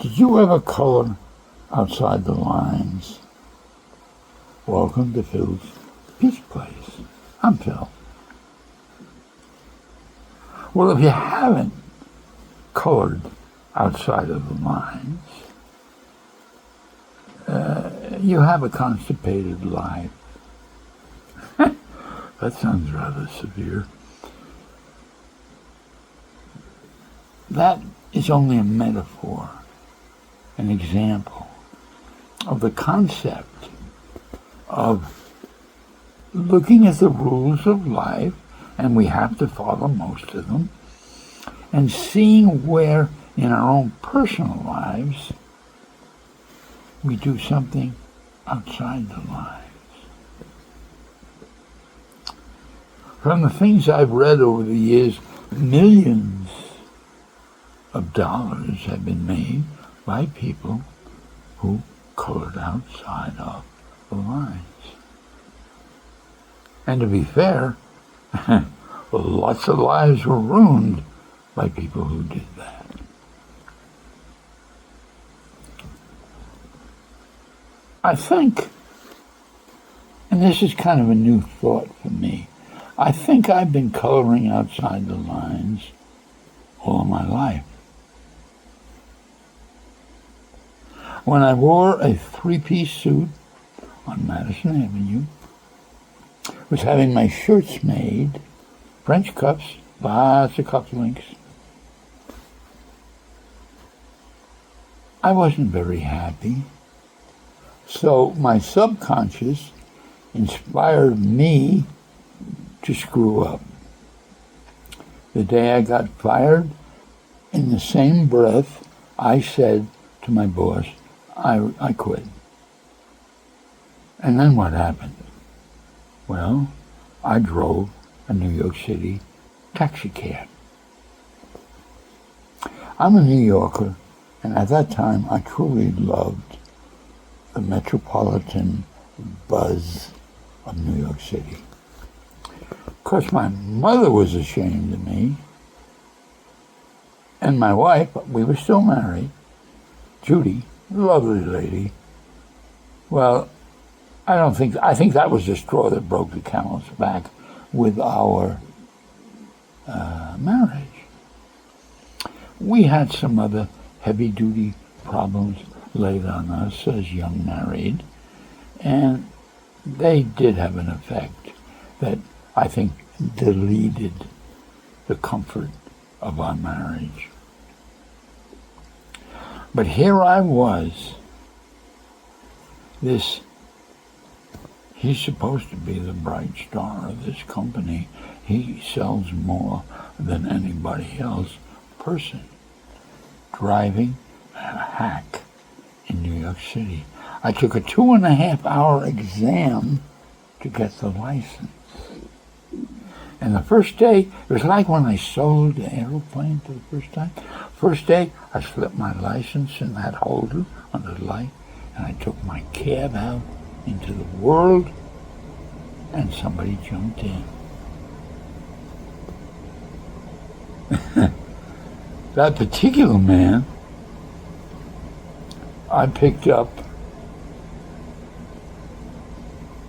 Did you ever color outside the lines? Welcome to Phil's Peach Place. I'm Phil. Well, if you haven't colored outside of the lines, you have a constipated life. That sounds rather severe. That is only a metaphor, an example of the concept of looking at the rules of life, and we have to follow most of them, and seeing where in our own personal lives we do something outside the lines. From the things I've read over the years, millions of dollars have been made by people who colored outside of the lines. And to be fair, lots of lives were ruined by people who did that. I think, and this is kind of a new thought for me, I think I've been coloring outside the lines all of my life. When I wore a three-piece suit on Madison Avenue, was having my shirts made, French cuffs, lots of cufflinks, I wasn't very happy. So my subconscious inspired me to screw up. The day I got fired, in the same breath, I said to my boss, I quit. And then what happened? Well, I drove a New York City taxi cab. I'm a New Yorker, and at that time I truly loved the metropolitan buzz of New York City. Of course, my mother was ashamed of me, and my wife, we were still married, Judy, lovely lady. Well, I think that was the straw that broke the camel's back with our marriage. We had some other heavy-duty problems laid on us as young married, and they did have an effect that I think deleted the comfort of our marriage. But here I was, he's supposed to be the bright star of this company. He sells more than anybody else person, driving a hack in New York City. I took a 2.5-hour exam to get the license. And the first day, it was like when I soloed the aeroplane for the first time. First day, I slipped my license in that holder under the light, and I took my cab out into the world, and somebody jumped in. That particular man, I picked up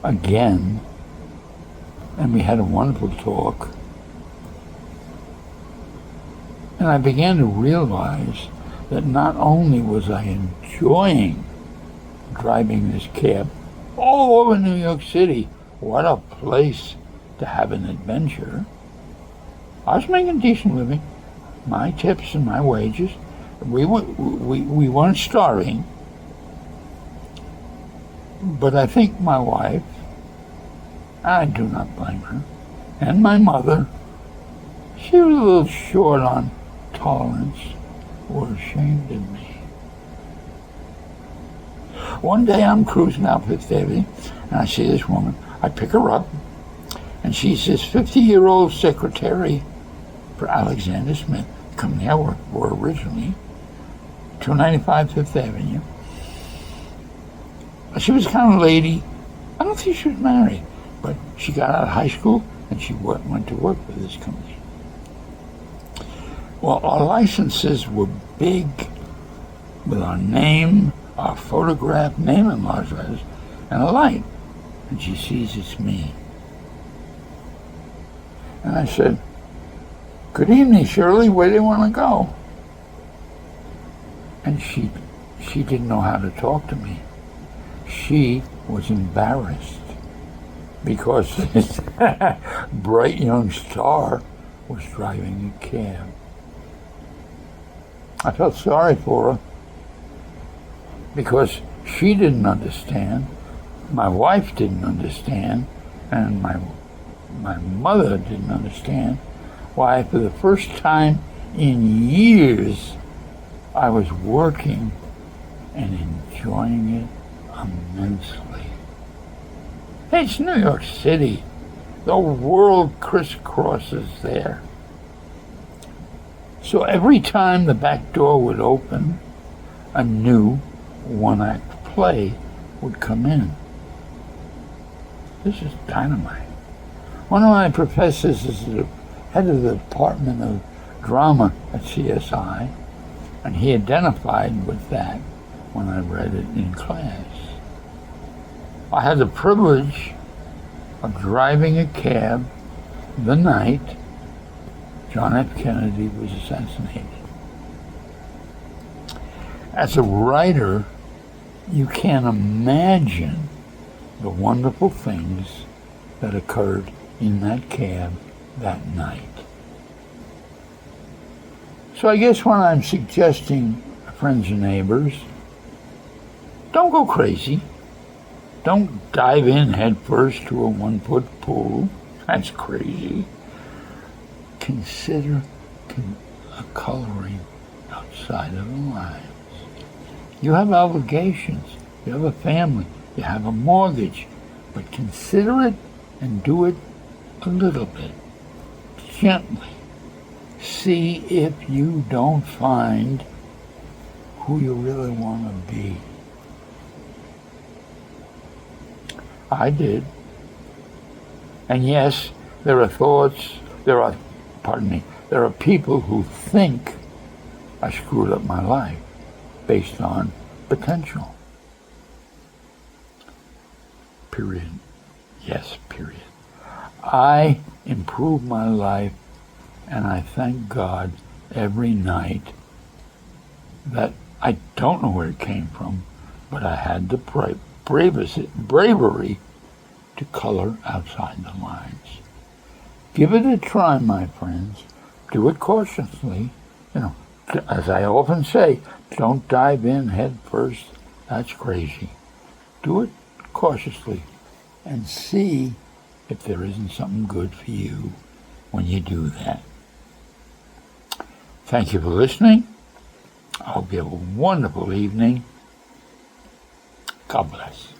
again, and we had a wonderful talk. And I began to realize that not only was I enjoying driving this cab all over New York City, what a place to have an adventure. I was making a decent living, my tips and my wages. We weren't starving, but I think my wife, I do not blame her, and my mother, she was a little short on tolerance, were ashamed of me. One day I'm cruising down Fifth Avenue, and I see this woman. I pick her up, and she's this 50-year-old secretary for Alexander Smith, the company I worked for originally, 295 Fifth Avenue. She was the kind of lady, I don't think she was married, but she got out of high school and she went to work for this company. Well, our licenses were big with our name, our photograph, name in large letters, and a light. And she sees it's me. And I said, "Good evening, Shirley. Where do you want to go?" And she didn't know how to talk to me. She was embarrassed because this bright young star was driving a cab. I felt sorry for her because she didn't understand, my wife didn't understand, and my mother didn't understand why for the first time in years I was working and enjoying it immensely. It's New York City. The world crisscrosses there. So every time the back door would open, a new one-act play would come in. This is dynamite. One of my professors is the head of the Department of Drama at CSI, and he identified with that when I read it in class. I had the privilege of driving a cab the night John F. Kennedy was assassinated. As a writer, you can't imagine the wonderful things that occurred in that cab that night. So I guess when I'm suggesting friends and neighbors, don't go crazy. Don't dive in head first to a 1-foot pool. That's crazy. Consider a coloring outside of the lines. You have obligations. You have a family. You have a mortgage. But consider it and do it a little bit. Gently. See if you don't find who you really want to be. I did. And yes, there are people who think I screwed up my life based on potential. Period. Yes, period. I improved my life, and I thank God every night that I don't know where it came from, but I had the bravery to color outside the lines. Give it a try, my friends. Do it cautiously. As I often say, don't dive in head first. That's crazy. Do it cautiously and see if there isn't something good for you when you do that. Thank you for listening. I hope you have a wonderful evening. God bless.